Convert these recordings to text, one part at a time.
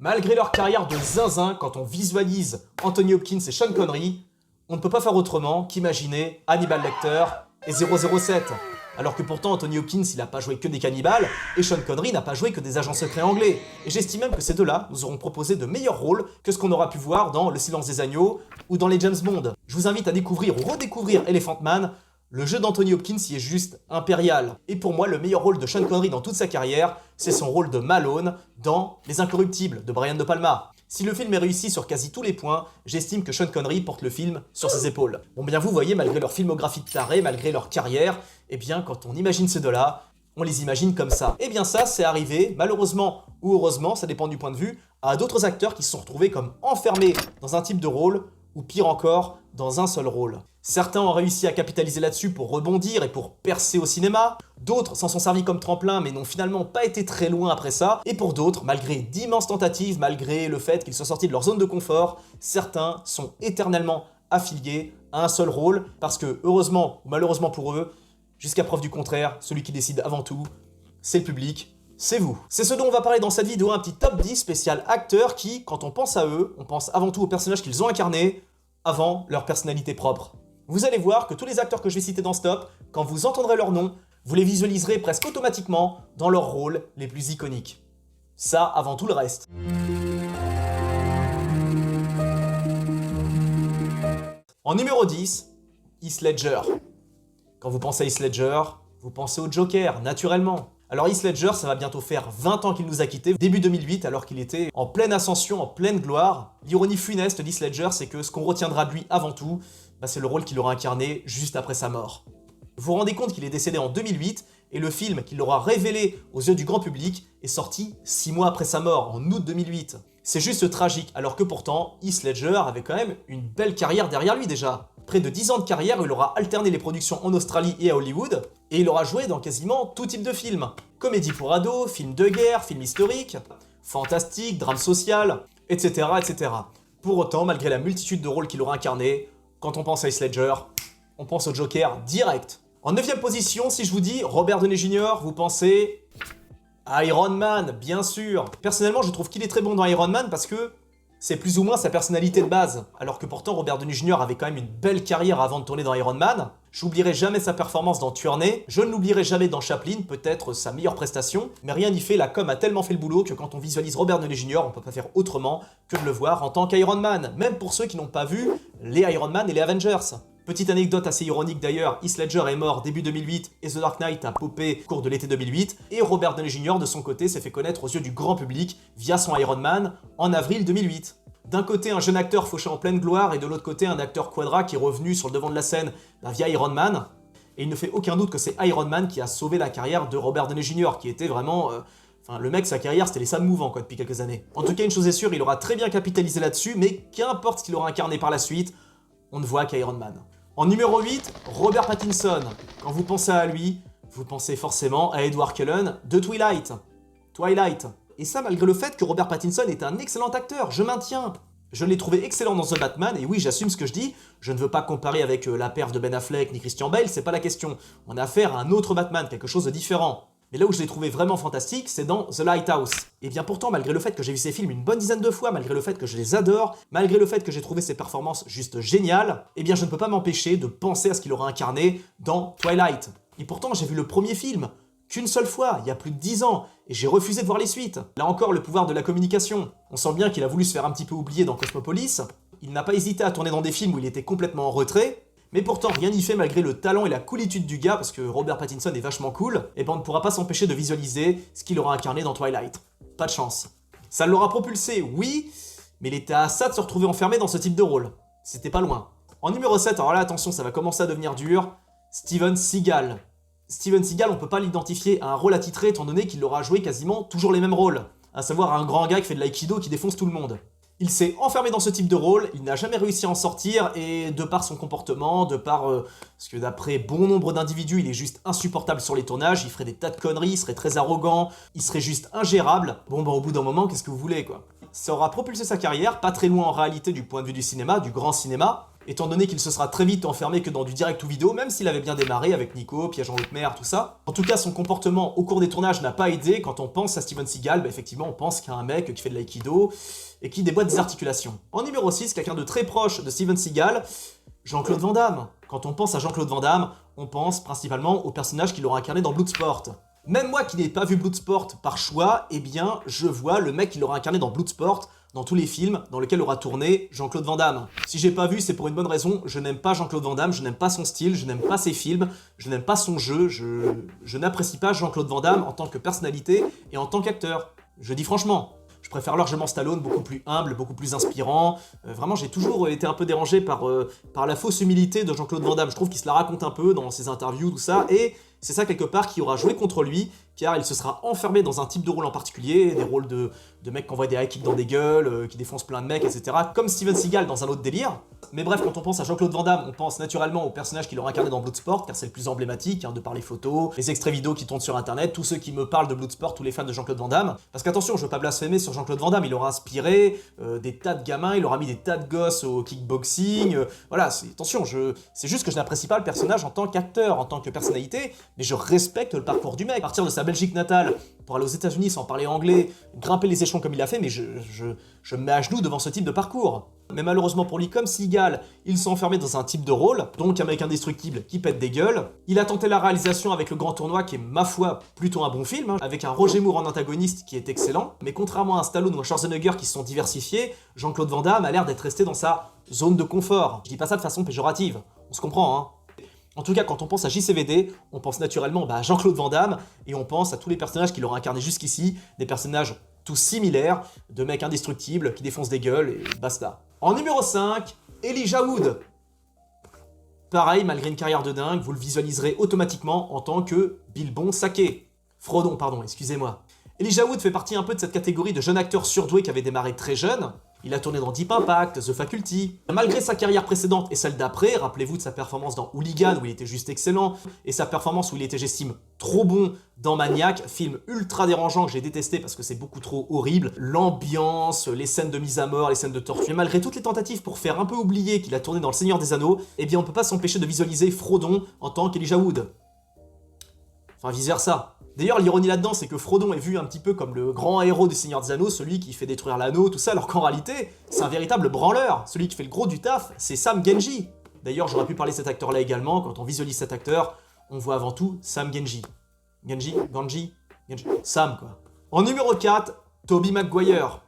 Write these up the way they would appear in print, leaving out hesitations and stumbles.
Malgré leur carrière de zinzin, quand on visualise Anthony Hopkins et Sean Connery, on ne peut pas faire autrement qu'imaginer Hannibal Lecter et 007. Alors que pourtant Anthony Hopkins il n'a pas joué que des cannibales et Sean Connery n'a pas joué que des agents secrets anglais. Et j'estime même que ces deux-là nous auront proposé de meilleurs rôles que ce qu'on aura pu voir dans Le Silence des Agneaux ou dans les James Bond. Je vous invite à découvrir ou redécouvrir Elephant Man. Le jeu d'Anthony Hopkins y est juste impérial. Et pour moi, le meilleur rôle de Sean Connery dans toute sa carrière, c'est son rôle de Malone dans Les Incorruptibles de Brian De Palma. Si le film est réussi sur quasi tous les points, j'estime que Sean Connery porte le film sur ses épaules. Bon bien vous voyez, malgré leur filmographie de taré, malgré leur carrière, eh bien quand on imagine ces deux-là, on les imagine comme ça. Et bien ça, c'est arrivé, malheureusement ou heureusement, ça dépend du point de vue, à d'autres acteurs qui se sont retrouvés comme enfermés dans un type de rôle, ou pire encore, dans un seul rôle. Certains ont réussi à capitaliser là-dessus pour rebondir et pour percer au cinéma, d'autres s'en sont servis comme tremplin mais n'ont finalement pas été très loin après ça, et pour d'autres, malgré d'immenses tentatives, malgré le fait qu'ils soient sortis de leur zone de confort, certains sont éternellement affiliés à un seul rôle, parce que heureusement ou malheureusement pour eux, jusqu'à preuve du contraire, celui qui décide avant tout, c'est le public, c'est vous. C'est ce dont on va parler dans cette vidéo, un petit top 10 spécial acteurs qui, quand on pense à eux, on pense avant tout aux personnages qu'ils ont incarnés, avant leur personnalité propre. Vous allez voir que tous les acteurs que je vais citer dans ce top, quand vous entendrez leur nom, vous les visualiserez presque automatiquement dans leurs rôles les plus iconiques. Ça avant tout le reste. En numéro 10, Heath Ledger. Quand vous pensez à Heath Ledger, vous pensez au Joker, naturellement. Alors Heath Ledger, ça va bientôt faire 20 ans qu'il nous a quittés, début 2008, alors qu'il était en pleine ascension, en pleine gloire. L'ironie funeste d'Heath Ledger, c'est que ce qu'on retiendra de lui avant tout, c'est le rôle qu'il aura incarné juste après sa mort. Vous vous rendez compte qu'il est décédé en 2008, et le film qu'il aura révélé aux yeux du grand public est sorti 6 mois après sa mort, en août 2008. C'est juste tragique, alors que pourtant, Heath Ledger avait quand même une belle carrière derrière lui déjà. Près de 10 ans de carrière, il aura alterné les productions en Australie et à Hollywood, et il aura joué dans quasiment tout type de films. Comédie pour ados, films de guerre, films historiques, fantastique, drame social, etc., etc. Pour autant, malgré la multitude de rôles qu'il aura incarnés, quand on pense à Heath Ledger, on pense au Joker direct. En 9ème position, si je vous dis Robert Downey Jr., vous pensez à Iron Man, bien sûr. Personnellement, je trouve qu'il est très bon dans Iron Man parce que c'est plus ou moins sa personnalité de base. Alors que pourtant, Robert Downey Jr. avait quand même une belle carrière avant de tourner dans Iron Man. J'oublierai jamais sa performance dans Tuernay. Je ne l'oublierai jamais dans Chaplin, peut-être sa meilleure prestation. Mais rien n'y fait, la com a tellement fait le boulot que quand on visualise Robert Downey Jr., on peut pas faire autrement que de le voir en tant qu'Iron Man. Même pour ceux qui n'ont pas vu les Iron Man et les Avengers. Petite anecdote assez ironique d'ailleurs, Heath Ledger est mort début 2008 et The Dark Knight a popé au cours de l'été 2008, et Robert Downey Jr. de son côté s'est fait connaître aux yeux du grand public via son Iron Man en avril 2008. D'un côté un jeune acteur fauché en pleine gloire et de l'autre côté un acteur quadra qui est revenu sur le devant de la scène via Iron Man, et il ne fait aucun doute que c'est Iron Man qui a sauvé la carrière de Robert Downey Jr. qui était vraiment... le mec, sa carrière, c'était les Sam mouvants depuis quelques années. En tout cas, une chose est sûre, il aura très bien capitalisé là-dessus, mais qu'importe ce qu'il aura incarné par la suite, on ne voit qu'Iron Man. En numéro 8, Robert Pattinson. Quand vous pensez à lui, vous pensez forcément à Edward Cullen de Twilight. Et ça malgré le fait que Robert Pattinson est un excellent acteur, je maintiens. Je l'ai trouvé excellent dans The Batman, et oui, j'assume ce que je dis. Je ne veux pas comparer avec la perf de Ben Affleck ni Christian Bale, c'est pas la question. On a affaire à un autre Batman, quelque chose de différent. Mais là où je l'ai trouvé vraiment fantastique, c'est dans The Lighthouse. Et bien pourtant, malgré le fait que j'ai vu ces films une bonne dizaine de fois, malgré le fait que je les adore, malgré le fait que j'ai trouvé ses performances juste géniales, eh bien je ne peux pas m'empêcher de penser à ce qu'il aura incarné dans Twilight. Et pourtant, j'ai vu le premier film qu'une seule fois, il y a plus de 10 ans, et j'ai refusé de voir les suites. Là encore, le pouvoir de la communication. On sent bien qu'il a voulu se faire un petit peu oublier dans Cosmopolis. Il n'a pas hésité à tourner dans des films où il était complètement en retrait, mais pourtant rien n'y fait malgré le talent et la coolitude du gars, parce que Robert Pattinson est vachement cool, et ben on ne pourra pas s'empêcher de visualiser ce qu'il aura incarné dans Twilight. Pas de chance. Ça l'aura propulsé, oui, mais il était à ça de se retrouver enfermé dans ce type de rôle. C'était pas loin. En numéro 7, alors là attention, ça va commencer à devenir dur, Steven Seagal. Steven Seagal, on peut pas l'identifier à un rôle attitré étant donné qu'il aura joué quasiment toujours les mêmes rôles, à savoir un grand gars qui fait de l'aïkido qui défonce tout le monde. Il s'est enfermé dans ce type de rôle, il n'a jamais réussi à en sortir, et de par son comportement, de par... parce que d'après bon nombre d'individus, il est juste insupportable sur les tournages, il ferait des tas de conneries, il serait très arrogant, il serait juste ingérable. Bon au bout d'un moment, qu'est-ce que vous voulez quoi? Ça aura propulsé sa carrière, pas très loin en réalité du point de vue du cinéma, du grand cinéma, étant donné qu'il se sera très vite enfermé que dans du direct ou vidéo, même s'il avait bien démarré avec Nico, Piège en haute mer, tout ça. En tout cas, son comportement au cours des tournages n'a pas aidé. Quand on pense à Steven Seagal, effectivement, on pense qu'il y a un mec qui fait de l'aïkido et qui déboîte des articulations. En numéro 6, quelqu'un de très proche de Steven Seagal, Jean-Claude Van Damme. Quand on pense à Jean-Claude Van Damme, on pense principalement au personnage qu'il aura incarné dans Bloodsport. Même moi qui n'ai pas vu Bloodsport par choix, eh bien, je vois le mec qui l'aura incarné dans Bloodsport dans tous les films dans lesquels aura tourné Jean-Claude Van Damme. Si j'ai pas vu, c'est pour une bonne raison, je n'aime pas Jean-Claude Van Damme, je n'aime pas son style, je n'aime pas ses films, je n'aime pas son jeu, je n'apprécie pas Jean-Claude Van Damme en tant que personnalité et en tant qu'acteur. Je dis franchement. Je préfère largement Stallone, beaucoup plus humble, beaucoup plus inspirant. Vraiment, j'ai toujours été un peu dérangé par la fausse humilité de Jean-Claude Van Damme. Je trouve qu'il se la raconte un peu dans ses interviews, tout ça, et c'est ça quelque part qui aura joué contre lui, car il se sera enfermé dans un type de rôle en particulier, des rôles de mecs qui envoient des high kicks dans des gueules, qui défoncent plein de mecs, etc. Comme Steven Seagal dans un autre délire. Mais bref, quand on pense à Jean-Claude Van Damme, on pense naturellement au personnage qu'il aura incarné dans Bloodsport, car c'est le plus emblématique, de par les photos, les extraits vidéo qui tournent sur internet, tous ceux qui me parlent de Bloodsport, tous les fans de Jean-Claude Van Damme. Parce qu'attention, je veux pas blasphémer sur Jean-Claude Van Damme, il aura inspiré des tas de gamins, il aura mis des tas de gosses au kickboxing, voilà, attention, c'est juste que je n'apprécie pas le personnage en tant qu'acteur, en tant que personnalité, mais je respecte le parcours du mec. À partir de sa Belgique natale, pour aller aux États-Unis sans parler anglais, grimper les échelons comme il a fait, mais je me mets à genoux devant ce type de parcours. Mais malheureusement pour lui, comme Seagal, il s'est enfermé dans un type de rôle, donc un mec indestructible qui pète des gueules. Il a tenté la réalisation avec Le Grand Tournoi, qui est, ma foi, plutôt un bon film, avec un Roger Moore en antagoniste qui est excellent. Mais contrairement à un Stallone ou un Schwarzenegger qui se sont diversifiés, Jean-Claude Van Damme a l'air d'être resté dans sa zone de confort. Je dis pas ça de façon péjorative, on se comprend, hein. En tout cas, quand on pense à JCVD, on pense naturellement à Jean-Claude Van Damme, et on pense à tous les personnages qu'il aura incarnés jusqu'ici, des personnages tous similaires, de mecs indestructibles qui défoncent des gueules, et basta. En numéro 5, Elijah Wood. Pareil, malgré une carrière de dingue, vous le visualiserez automatiquement en tant que Bilbon Saké. Frodon, pardon, excusez-moi. Elijah Wood fait partie un peu de cette catégorie de jeunes acteurs surdoués qui avaient démarré très jeunes. Il a tourné dans Deep Impact, The Faculty. Malgré sa carrière précédente et celle d'après, rappelez-vous de sa performance dans Hooligan où il était juste excellent, et sa performance où il était, j'estime, trop bon dans Maniac, film ultra dérangeant que j'ai détesté parce que c'est beaucoup trop horrible. L'ambiance, les scènes de mise à mort, les scènes de torture. Et malgré toutes les tentatives pour faire un peu oublier qu'il a tourné dans Le Seigneur des Anneaux, eh bien on peut pas s'empêcher de visualiser Frodon en tant qu'Elijah Wood. Enfin vice versa. D'ailleurs, l'ironie là-dedans, c'est que Frodon est vu un petit peu comme le grand héros du Seigneur des Anneaux, celui qui fait détruire l'anneau, tout ça, alors qu'en réalité, c'est un véritable branleur. Celui qui fait le gros du taf, c'est Sam Genji. D'ailleurs, j'aurais pu parler de cet acteur-là également. Quand on visualise cet acteur, on voit avant tout Sam Genji. Genji, Sam, quoi. En numéro 4, Tobey Maguire.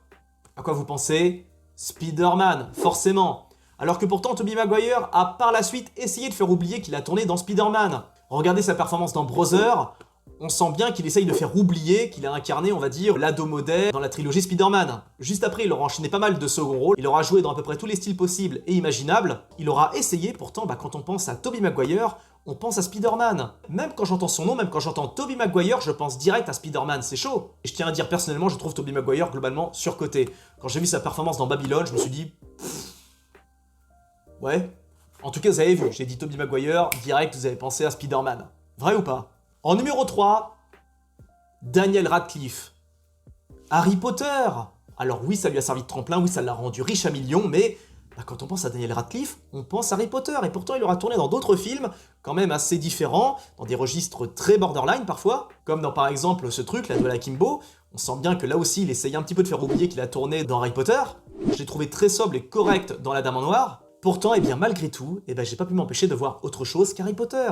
À quoi vous pensez? Spider-Man, forcément. Alors que pourtant, Tobey Maguire a par la suite essayé de faire oublier qu'il a tourné dans Spider-Man. Regardez sa performance dans Brother. On sent bien qu'il essaye de faire oublier qu'il a incarné, on va dire, l'ado modèle dans la trilogie Spider-Man. Juste après, il aura enchaîné pas mal de second rôles, il aura joué dans à peu près tous les styles possibles et imaginables. Il aura essayé, pourtant, quand on pense à Tobey Maguire, on pense à Spider-Man. Même quand j'entends son nom, même quand j'entends Tobey Maguire, je pense direct à Spider-Man, c'est chaud. Et je tiens à dire personnellement, je trouve Tobey Maguire globalement surcoté. Quand j'ai vu sa performance dans Babylone, je me suis dit... Ouais. En tout cas, vous avez vu, j'ai dit Tobey Maguire, direct, vous avez pensé à Spider-Man. Vrai ou pas? En numéro 3, Daniel Radcliffe. Harry Potter. Alors oui, ça lui a servi de tremplin, oui, ça l'a rendu riche à millions, mais quand on pense à Daniel Radcliffe, on pense à Harry Potter. Et pourtant, il aura tourné dans d'autres films, quand même assez différents, dans des registres très borderline parfois, comme dans par exemple ce truc, la Duel à Kimbo. On sent bien que là aussi, il essayait un petit peu de faire oublier qu'il a tourné dans Harry Potter. Je l'ai trouvé très sobre et correct dans La Dame en Noir. Pourtant, bien malgré tout, j'ai pas pu m'empêcher de voir autre chose qu'Harry Potter.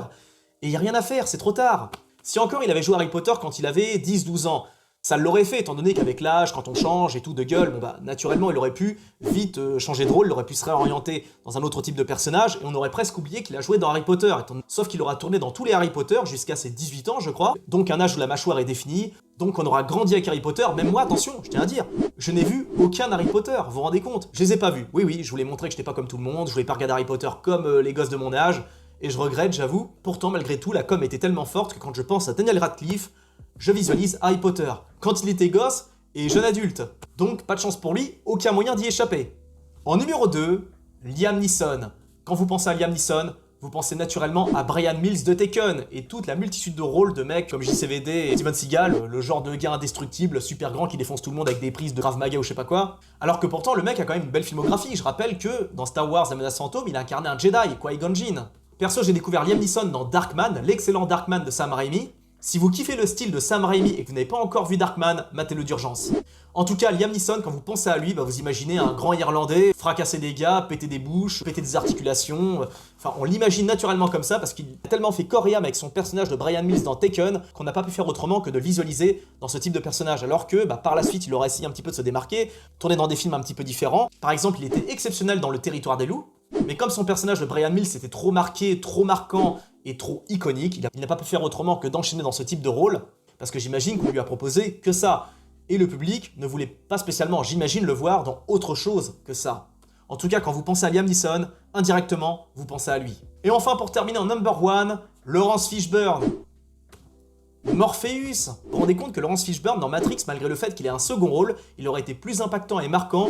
Et il n'y a rien à faire, c'est trop tard. Si encore il avait joué Harry Potter quand il avait 10-12 ans, ça l'aurait fait, étant donné qu'avec l'âge, quand on change et tout de gueule, naturellement il aurait pu vite changer de rôle, il aurait pu se réorienter dans un autre type de personnage, et on aurait presque oublié qu'il a joué dans Harry Potter. Sauf qu'il aura tourné dans tous les Harry Potter jusqu'à ses 18 ans, je crois, donc un âge où la mâchoire est définie, donc on aura grandi avec Harry Potter, même moi, attention, je tiens à dire, je n'ai vu aucun Harry Potter, vous vous rendez compte? Je les ai pas vus, oui, je voulais montrer que j'étais pas comme tout le monde, je voulais pas regarder Harry Potter comme les gosses de mon âge, et je regrette, j'avoue. Pourtant, malgré tout, la com était tellement forte que quand je pense à Daniel Radcliffe, je visualise Harry Potter, quand il était gosse et jeune adulte. Donc, pas de chance pour lui, aucun moyen d'y échapper. En numéro 2, Liam Neeson. Quand vous pensez à Liam Neeson, vous pensez naturellement à Brian Mills de Taken et toute la multitude de rôles de mecs comme JCVD et Steven Seagal, le genre de gars indestructible, super grand qui défonce tout le monde avec des prises de Krav Maga ou je sais pas quoi. Alors que pourtant le mec a quand même une belle filmographie. Je rappelle que dans Star Wars La Menace Fantôme, il a incarné un Jedi, Qui-Gon Jinn. Perso, j'ai découvert Liam Neeson dans Darkman, l'excellent Darkman de Sam Raimi. Si vous kiffez le style de Sam Raimi et que vous n'avez pas encore vu Darkman, matez-le d'urgence. En tout cas, Liam Neeson, quand vous pensez à lui, vous imaginez un grand Irlandais fracasser des gars, péter des bouches, péter des articulations. Enfin, on l'imagine naturellement comme ça parce qu'il a tellement fait corps et âme avec son personnage de Brian Mills dans Taken qu'on n'a pas pu faire autrement que de le visualiser dans ce type de personnage. Alors que par la suite, il aura essayé un petit peu de se démarquer, tourner dans des films un petit peu différents. Par exemple, il était exceptionnel dans Le Territoire des loups. Mais comme son personnage de Brian Mills était trop marqué, trop marquant et trop iconique, il n'a pas pu faire autrement que d'enchaîner dans ce type de rôle, parce que j'imagine qu'on lui a proposé que ça. Et le public ne voulait pas spécialement, j'imagine, le voir dans autre chose que ça. En tout cas, quand vous pensez à Liam Neeson, indirectement, vous pensez à lui. Et enfin, pour terminer en number one, Laurence Fishburne. Morpheus. Vous vous rendez compte que Laurence Fishburne dans Matrix, malgré le fait qu'il ait un second rôle, il aurait été plus impactant et marquant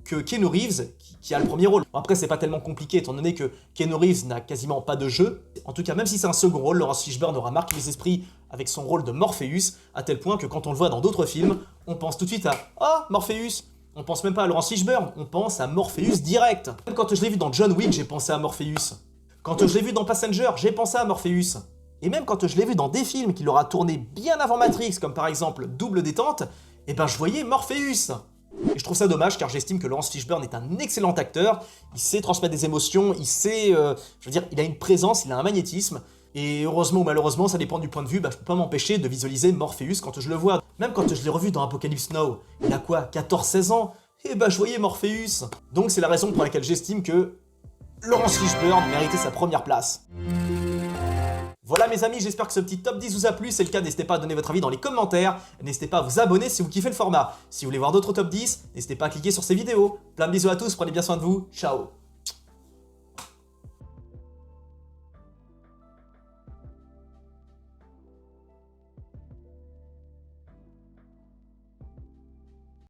que Keanu Reeves, qui a le premier rôle. Bon, après, c'est pas tellement compliqué, étant donné que Keanu Reeves n'a quasiment pas de jeu. En tout cas, même si c'est un second rôle, Laurence Fishburne aura marqué les esprits avec son rôle de Morpheus, à tel point que quand on le voit dans d'autres films, on pense tout de suite à « Ah, Morpheus !» On pense même pas à Laurence Fishburne, on pense à Morpheus direct. Même quand je l'ai vu dans John Wick, j'ai pensé à Morpheus. Quand je l'ai vu dans Passenger, j'ai pensé à Morpheus. Et même quand je l'ai vu dans des films qu'il aura tourné bien avant Matrix, comme par exemple Double Détente, je voyais Morpheus. Et je trouve ça dommage car j'estime que Laurence Fishburne est un excellent acteur, il sait transmettre des émotions, il sait, il a une présence, il a un magnétisme, et heureusement ou malheureusement, ça dépend du point de vue, je peux pas m'empêcher de visualiser Morpheus quand je le vois. Même quand je l'ai revu dans Apocalypse Now, il a quoi, 14-16 ans, je voyais Morpheus. Donc c'est la raison pour laquelle j'estime que Laurence Fishburne méritait sa première place. Voilà mes amis, j'espère que ce petit top 10 vous a plu, si c'est le cas, n'hésitez pas à donner votre avis dans les commentaires, n'hésitez pas à vous abonner si vous kiffez le format. Si vous voulez voir d'autres top 10, n'hésitez pas à cliquer sur ces vidéos. Plein de bisous à tous, prenez bien soin de vous, ciao.